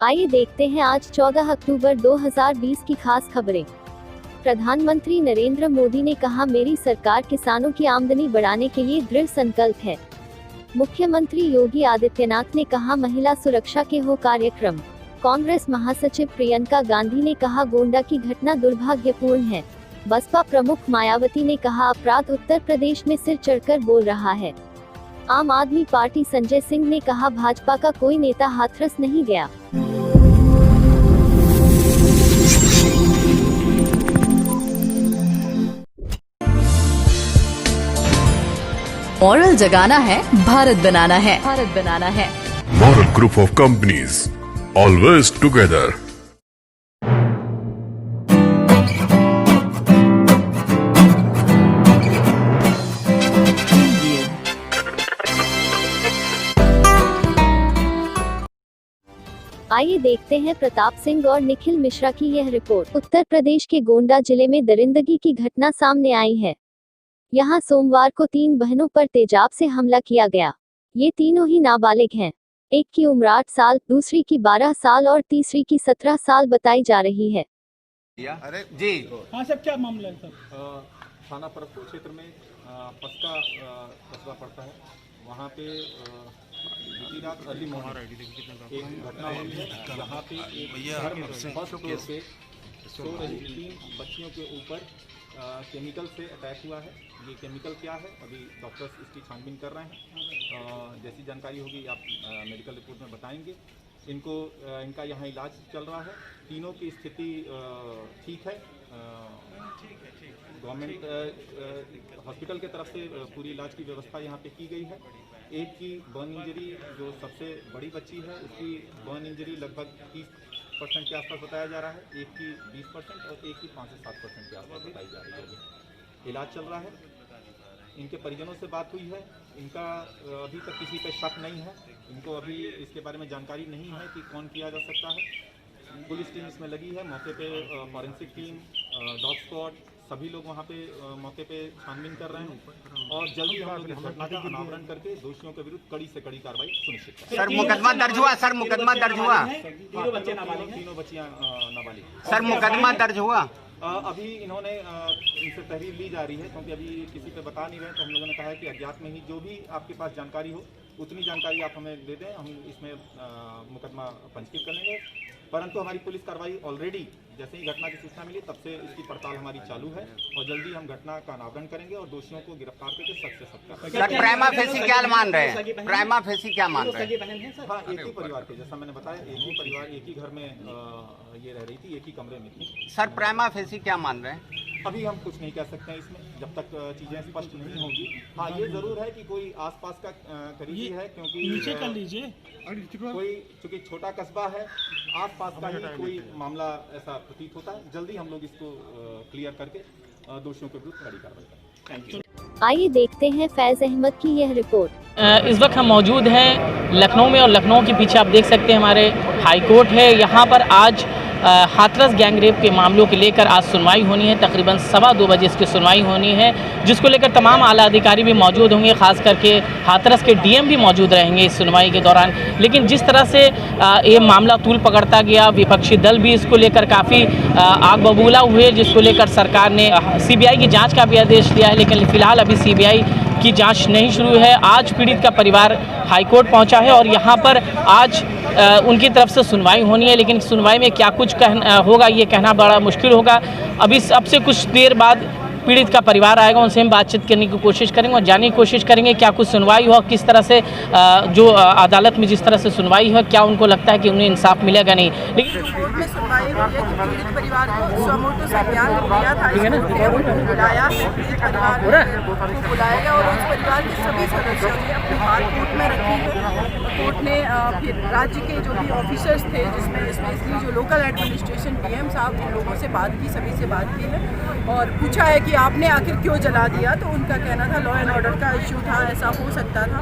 आइए देखते हैं आज 14 अक्टूबर 2020 की खास खबरें। प्रधानमंत्री नरेंद्र मोदी ने कहा, मेरी सरकार किसानों की आमदनी बढ़ाने के लिए दृढ़ संकल्प है। मुख्यमंत्री योगी आदित्यनाथ ने कहा, महिला सुरक्षा के हो कार्यक्रम। कांग्रेस महासचिव प्रियंका गांधी ने कहा, गोंडा की घटना दुर्भाग्यपूर्ण है। बसपा प्रमुख मायावती ने कहा, अपराध उत्तर प्रदेश में सिर चढ़कर बोल रहा है। आम आदमी पार्टी संजय सिंह ने कहा, भाजपा का कोई नेता हाथरस नहीं गया। मॉरल जगाना है, भारत बनाना है, भारत बनाना है। Moral Group of Companies, always together. आइए देखते हैं प्रताप सिंह और निखिल मिश्रा की यह रिपोर्ट। उत्तर प्रदेश के गोंडा जिले में दरिंदगी की घटना सामने आई है। यहां सोमवार को 3 बहनों पर तेजाब से हमला किया गया। ये तीनों ही नाबालिग हैं। एक की उम्र 8 साल, दूसरी की 12 साल और तीसरी की 17 साल बताई जा रही है। अरे जी हाँ सर, क्या मामला है सर? थाना परसपुर क्षेत्र में पस्का कस्बा पड़ता है, वहाँ पे बीती रात अर्ली मॉर्निंग एक घटना हुई है, जहाँ पे एक घर में फर्स्ट फ्लोर से सो रही 3 बच्चियों के ऊपर केमिकल से अटैक हुआ है। ये केमिकल क्या है, अभी डॉक्टर्स इसकी छानबीन कर रहे हैं। जैसी जानकारी होगी आप मेडिकल रिपोर्ट में बताएंगे। इनका यहाँ इलाज चल रहा है। तीनों की स्थिति ठीक है। गवर्नमेंट हॉस्पिटल के तरफ से पूरी इलाज की व्यवस्था यहाँ पे की गई है। एक की बर्न इंजरी, जो सबसे बड़ी बच्ची है, उसकी बर्न इंजरी लगभग 30% के आसपास बताया जा रहा है। एक की 20% और एक की 5 से 7% के आसपास बताई जा रही है। इलाज चल रहा है। इनके परिजनों से बात हुई है। इनका अभी तक किसी पे शक नहीं है। इनको अभी इसके बारे में जानकारी नहीं है कि कौन किया जा सकता है। पुलिस टीम इसमें लगी है, मौके पे फॉरेंसिक टीम, डॉग स्क्वाड, सभी लोग वहाँ पे मौके पे छानबीन कर रहे हैं और जल्दी हम लोग इस घटना का अनावरण करके दोषियों के विरुद्ध कड़ी से कड़ी कार्रवाई सुनिश्चित करें। सर मुकदमा दर्ज हुआ? सर मुकदमा दर्ज हुआ? तीनों बच्चियां नाबालिग। सर मुकदमा दर्ज हुआ? अभी इन्होंने इनसे तहरीर ली जा रही है, क्योंकि अभी किसी पे बता नहीं रहे। तो हम लोगों ने कहा है कि अज्ञात में ही जो भी आपके पास जानकारी हो उतनी जानकारी आप हमें दे दें, हम इसमें मुकदमा पंजीकृत कर लेंगे। परंतु हमारी पुलिस कार्रवाई ऑलरेडी जैसे ही घटना की सूचना मिली तब से इसकी पड़ताल हमारी चालू है और जल्दी हम घटना का अनावरण करेंगे और दोषियों को गिरफ्तार करके सख्त से सख्त। सर प्राइमा फेसी क्या मान रहे हैं? प्राइमा फेसी क्या मान रहे हैं? हाँ, एक ही परिवार के, जैसा मैंने बताया, एक ही परिवार, एक ही घर में ये रह रही थी, एक ही कमरे में थी। सर प्राइमा फेसी क्या मान रहे हैं? अभी हम कुछ नहीं कह सकते हैं इसमें, जब तक चीजें स्पष्ट नहीं होंगी। हाँ, ये जरूर है कि कोई आसपास का करीबी है, क्योंकि नीचे कर लीजिए। कोई चूंकि छोटा कस्बा है, आसपास का ही कोई मामला ऐसा प्रतीत होता है। जल्दी हम लोग इसको क्लियर करके दोषियों के विरुद्ध कड़ी कार्रवाई करेंगे। Thank you. आइए देखते हैं फैज अहमद की यह रिपोर्ट। इस वक्त हम मौजूद हैं लखनऊ में और लखनऊ के पीछे आप देख सकते हैं हमारे हाई कोर्ट है। यहाँ पर आज हाथरस गैंगरेप के मामलों के लेकर आज सुनवाई होनी है। तकरीबन 2:15 बजे इसकी सुनवाई होनी है, जिसको लेकर तमाम आला अधिकारी भी मौजूद होंगे। खास करके हाथरस के डीएम भी मौजूद रहेंगे इस सुनवाई के दौरान। लेकिन जिस तरह से ये मामला तूल पकड़ता गया, विपक्षी दल भी इसको लेकर काफ़ी आग बबूला हुए, जिसको लेकर सरकार ने सीबीआई की जाँच का भी आदेश दिया है। लेकिन फिलहाल अभी सीबीआई की जांच नहीं शुरू है। आज पीड़ित का परिवार हाईकोर्ट पहुंचा है और यहां पर आज उनकी तरफ से सुनवाई होनी है। लेकिन सुनवाई में क्या कुछ होगा ये कहना बड़ा मुश्किल होगा। अभी अब से कुछ देर बाद पीड़ित का परिवार आएगा, उनसे हम बातचीत करने की कोशिश करेंगे और जानने की कोशिश करेंगे क्या कुछ सुनवाई हो, किस तरह से जो अदालत में जिस तरह से सुनवाई है, क्या उनको लगता है कि उन्हें इंसाफ मिलेगा नहीं। लेकिन कोर्ट में सुनवाई हुई है कि पीड़ित परिवार को स्वमोटो से बयान दिया था, इसको बुलाया है। पीड़ित परिवार को बुलाया गया और उस परिवार के सभी सदस्यों ने अपनी बात कोर्ट में रखी है। कोर्ट ने फिर राज्य के जो भी ऑफिसर्स थे, जिसमें इसलिए जो लोकल एडमिनिस्ट्रेशन डीएम साहब, उन लोगों से बात की, सभी से बात की है और पूछा है कि कि आपने आखिर क्यों जला दिया, तो उनका कहना था लॉ एंड ऑर्डर का इशू था, ऐसा हो सकता था।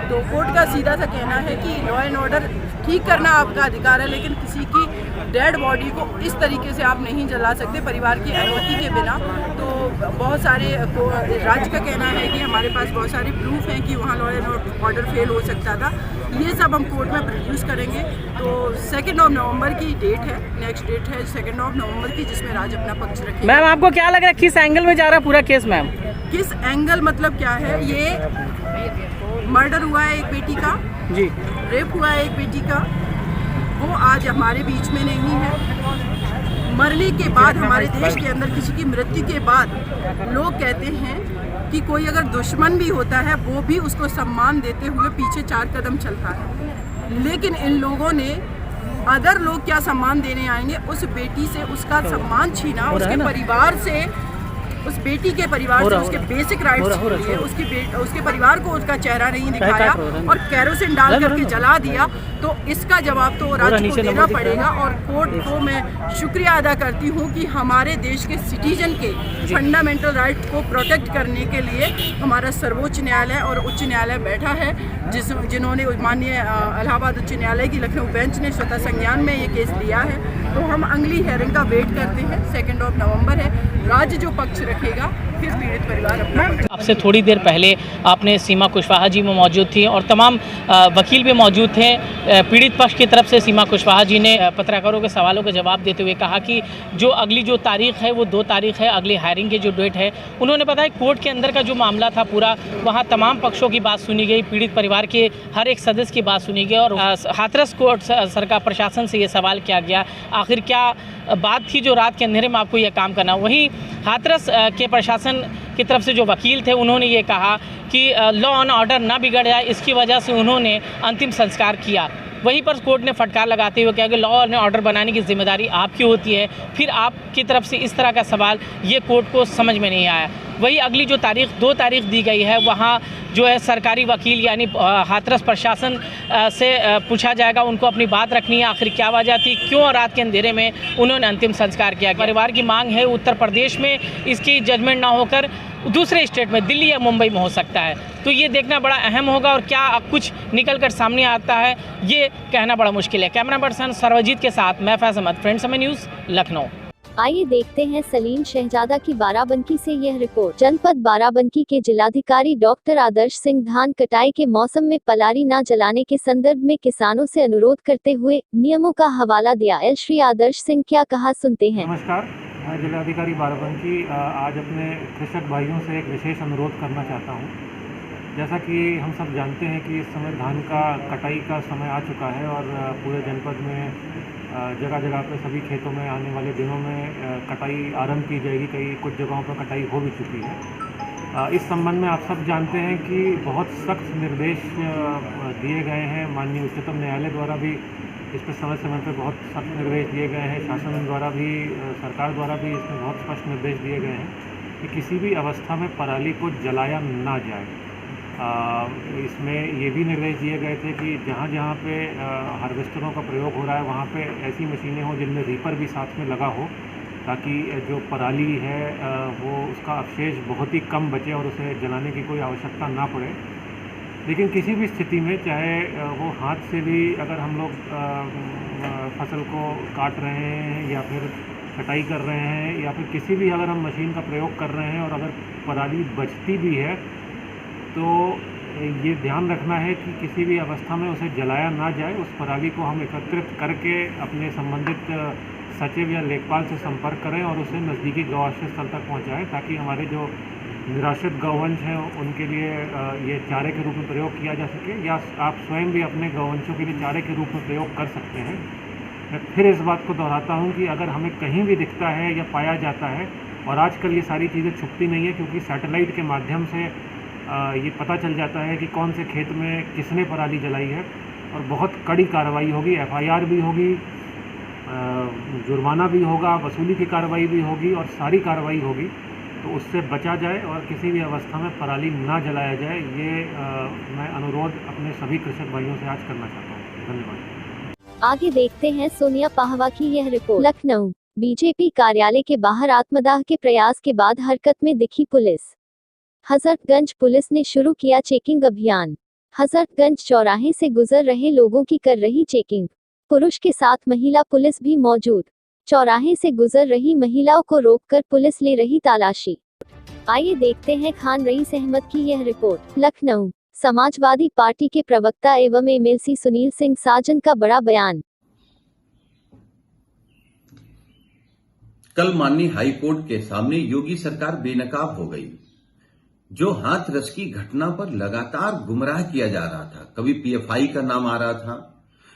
तो कोर्ट का सीधा सा कहना है कि लॉ एंड ऑर्डर ठीक करना आपका अधिकार है, लेकिन किसी की डेड बॉडी को इस तरीके से आप नहीं जला सकते परिवार की अनुमति के बिना। तो बहुत सारे राज्य का कहना है कि हमारे पास बहुत सारे प्रूफ हैं कि वहाँ लॉ एंड ऑर्डर फेल हो सकता था। ये सब हम कोर्ट में प्रोड्यूस करेंगे। तो 2 नवंबर की डेट है, नेक्स्ट डेट है 2 नवंबर की, जिसमें राज्य अपना पक्ष रखेगा। मैम आपको क्या लग रहा है किस एंगल में जा रहा है पूरा केस मैम? किस एंगल मतलब क्या है? ये मर्डर हुआ है एक बेटी का जी, रेप हुआ है एक बेटी का, वो आज हमारे बीच में नहीं है। मरने के बाद, हमारे देश के अंदर किसी की मृत्यु के बाद लोग कहते हैं कि कोई अगर दुश्मन भी होता है वो भी उसको सम्मान देते हुए पीछे 4 कदम चलता है। लेकिन इन लोगों ने अदर लोग क्या सम्मान देने आएंगे, उस बेटी से उसका सम्मान छीना, उसके परिवार से, उस बेटी के परिवार से उसके बेसिक राइट्स छीन लिए, उसके परिवार को उसका चेहरा नहीं दिखाया और कैरोसिन डाल करके जला दिया। तो इसका जवाब तो राज्य को देना पड़ेगा। और कोर्ट को मैं शुक्रिया अदा करती हूँ कि हमारे देश के सिटीजन के फंडामेंटल राइट को प्रोटेक्ट करने के लिए हमारा सर्वोच्च न्यायालय और उच्च न्यायालय बैठा है, जिन्होंने माननीय इलाहाबाद उच्च न्यायालय की लखनऊ बेंच ने स्वतः संज्ञान में ये केस लिया है। तो हम अगली हियरिंग का वेट करते हैं। 2 नवंबर है, राज्य जो पक्ष रखेगा, फिर पीड़ित परिवार अपना। आपसे थोड़ी देर पहले आपने सीमा कुशवाहा जी में मौजूद थी और तमाम वकील भी मौजूद थे। पीड़ित पक्ष की तरफ से सीमा कुशवाहा जी ने पत्रकारों के सवालों का जवाब देते हुए कहा कि जो अगली जो तारीख है वो 2 तारीख है, अगली हायरिंग की जो डेट है। उन्होंने बताया कोर्ट के अंदर का जो मामला था पूरा, वहाँ तमाम पक्षों की बात सुनी गई, पीड़ित परिवार के हर एक सदस्य की बात सुनी गई और हाथरस कोर्ट सरकार प्रशासन से ये सवाल किया गया आखिर क्या बात थी जो रात के अंधेरे में आपको यह काम करना। वहीं हाथरस के प्रशासन की तरफ से जो वकील थे उन्होंने ये कहा कि लॉ एंड ऑर्डर ना बिगड़ जाए, इसकी वजह से उन्होंने अंतिम संस्कार किया। वहीं पर कोर्ट ने फटकार लगाते हुए कहा कि लॉ एंड ऑर्डर बनाने की जिम्मेदारी आपकी होती है, फिर आपकी तरफ से इस तरह का सवाल ये कोर्ट को समझ में नहीं आया। वही अगली जो तारीख 2 तारीख दी गई है, वहाँ जो है सरकारी वकील यानी हाथरस प्रशासन से पूछा जाएगा, उनको अपनी बात रखनी है, आखिर क्या वजह थी, क्यों रात के अंधेरे में उन्होंने अंतिम संस्कार किया। परिवार की मांग है उत्तर प्रदेश में इसकी जजमेंट ना होकर दूसरे स्टेट में, दिल्ली या मुंबई में हो सकता है। तो ये देखना बड़ा अहम होगा और क्या कुछ निकल कर सामने आता है ये कहना बड़ा मुश्किल है। कैमरा पर्सन सर्वजीत के साथ मैं फैज़ अहमद, फ्रेंड्स समय न्यूज़, लखनऊ। आइए देखते हैं सलीम शहजादा की बाराबंकी से यह रिपोर्ट। जनपद बाराबंकी के जिलाधिकारी डॉक्टर आदर्श सिंह धान कटाई के मौसम में पलारी न जलाने के संदर्भ में किसानों से अनुरोध करते हुए नियमों का हवाला दिया। श्री आदर्श सिंह क्या कहा, सुनते हैं। नमस्कार, मैं जिलाधिकारी बाराबंकी आज अपने कृषक भाइयों से एक विशेष अनुरोध करना चाहता हूँ। जैसा कि हम सब जानते हैं कि इस समय धान का कटाई का समय आ चुका है और पूरे जनपद में जगह जगह पे सभी खेतों में आने वाले दिनों में कटाई आरंभ की जाएगी। कुछ जगहों पर कटाई हो भी चुकी है। इस संबंध में आप सब जानते हैं कि बहुत सख्त निर्देश दिए गए हैं। माननीय उच्चतम न्यायालय द्वारा भी इस पर समय समय पर बहुत सख्त निर्देश दिए गए हैं। शासन द्वारा भी, सरकार द्वारा भी इसमें बहुत स्पष्ट निर्देश दिए गए हैं कि किसी भी अवस्था में पराली को जलाया ना जाए। इसमें ये भी निर्देश दिए गए थे कि जहाँ जहाँ पे हार्वेस्टरों का प्रयोग हो रहा है वहाँ पे ऐसी मशीनें हों जिनमें रीपर भी साथ में लगा हो, ताकि जो पराली है वो उसका अवशेष बहुत ही कम बचे और उसे जलाने की कोई आवश्यकता ना पड़े। लेकिन किसी भी स्थिति में, चाहे वो हाथ से भी अगर हम लोग फसल को काट रहे हैं या फिर कटाई कर रहे हैं या फिर किसी भी अगर हम मशीन का प्रयोग कर रहे हैं और अगर पराली बचती भी है तो ये ध्यान रखना है कि किसी भी अवस्था में उसे जलाया ना जाए। उस पराली को हम एकत्रित करके अपने संबंधित सचिव या लेखपाल से संपर्क करें और उसे नज़दीकी गौआश्रय स्थल तक पहुंचाएं, ताकि हमारे जो निराश्रित गौवंश हैं उनके लिए ये चारे के रूप में प्रयोग किया जा सके, या आप स्वयं भी अपने गौवंशों के लिए चारे के रूप में प्रयोग कर सकते हैं। मैं फिर इस बात को दोहराता हूँ कि अगर हमें कहीं भी दिखता है या पाया जाता है, और आजकल ये सारी चीज़ें छुपती नहीं है क्योंकि सैटेलाइट के माध्यम से ये पता चल जाता है कि कौन से खेत में किसने पराली जलाई है, और बहुत कड़ी कार्रवाई होगी, FIR भी होगी, जुर्माना भी होगा, वसूली की कार्रवाई भी होगी और सारी कार्रवाई होगी। तो उससे बचा जाए और किसी भी अवस्था में पराली ना जलाया जाए, ये मैं अनुरोध अपने सभी कृषक भाइयों से आज करना चाहता हूँ। धन्यवाद। आगे देखते हैं सोनिया पाहवा की यह रिपोर्ट। लखनऊ। बीजेपी कार्यालय के बाहर आत्मदाह के प्रयास के बाद हरकत में दिखी पुलिस। हजरतगंज पुलिस ने शुरू किया चेकिंग अभियान। हजरतगंज चौराहे से गुजर रहे लोगों की कर रही चेकिंग। पुरुष के साथ महिला पुलिस भी मौजूद। चौराहे से गुजर रही महिलाओं को रोककर पुलिस ले रही तलाशी। आइए देखते हैं खान रईस अहमद की यह रिपोर्ट। लखनऊ, समाजवादी पार्टी के प्रवक्ता एवं एमएलसी सुनील सिंह साजन का बड़ा बयान। कल माननीय हाई कोर्ट के सामने योगी सरकार बेनकाब हो गई। जो हाथरस की घटना पर लगातार गुमराह किया जा रहा था, कभी पीएफआई का नाम आ रहा था,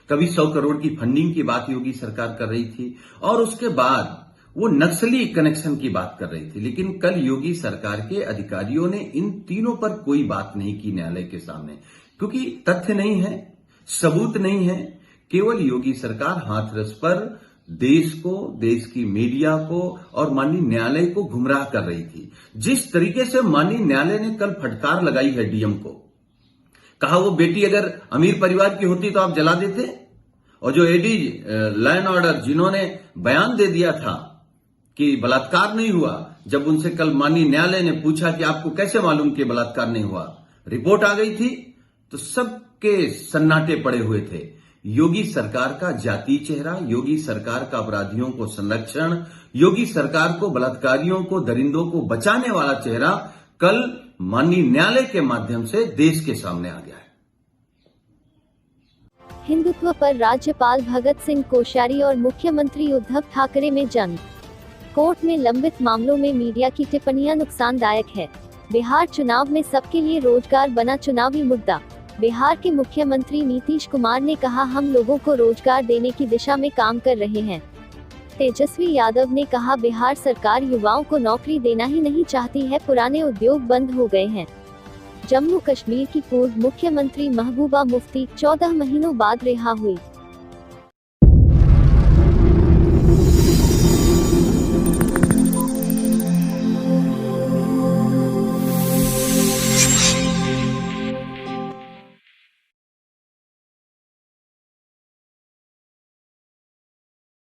कभी 100 करोड़ की फंडिंग की बात योगी सरकार कर रही थी, और उसके बाद वो नक्सली कनेक्शन की बात कर रही थी। लेकिन कल योगी सरकार के अधिकारियों ने इन तीनों पर कोई बात नहीं की न्यायालय के सामने, क्योंकि तथ्य नहीं है, सबूत नहीं है। केवल योगी सरकार हाथरस पर देश को, देश की मीडिया को और माननीय न्यायालय को गुमराह कर रही थी। जिस तरीके से माननीय न्यायालय ने कल फटकार लगाई है डीएम को, कहा वो बेटी अगर अमीर परिवार की होती तो आप जला देते, और जो एडी लॉ एंड ऑर्डर जिन्होंने बयान दे दिया था कि बलात्कार नहीं हुआ, जब उनसे कल माननीय न्यायालय ने पूछा कि आपको कैसे मालूम कि बलात्कार नहीं हुआ, रिपोर्ट आ गई थी, तो सबके सन्नाटे पड़े हुए थे। योगी सरकार का जाति चेहरा, योगी सरकार का अपराधियों को संरक्षण, योगी सरकार को, बलात्कारियों को, दरिंदों को बचाने वाला चेहरा कल माननीय न्यायालय के माध्यम से देश के सामने आ गया है। हिंदुत्व पर राज्यपाल भगत सिंह कोश्यारी और मुख्यमंत्री उद्धव ठाकरे में जंग। कोर्ट में लंबित मामलों में मीडिया की टिप्पणियां नुकसानदायक है। बिहार चुनाव में सबके लिए रोजगार बना चुनावी मुद्दा। बिहार के मुख्यमंत्री नीतीश कुमार ने कहा, हम लोगों को रोजगार देने की दिशा में काम कर रहे हैं। तेजस्वी यादव ने कहा, बिहार सरकार युवाओं को नौकरी देना ही नहीं चाहती है, पुराने उद्योग बंद हो गए हैं। जम्मू कश्मीर की पूर्व मुख्यमंत्री महबूबा मुफ्ती 14 महीनों बाद रिहा हुई।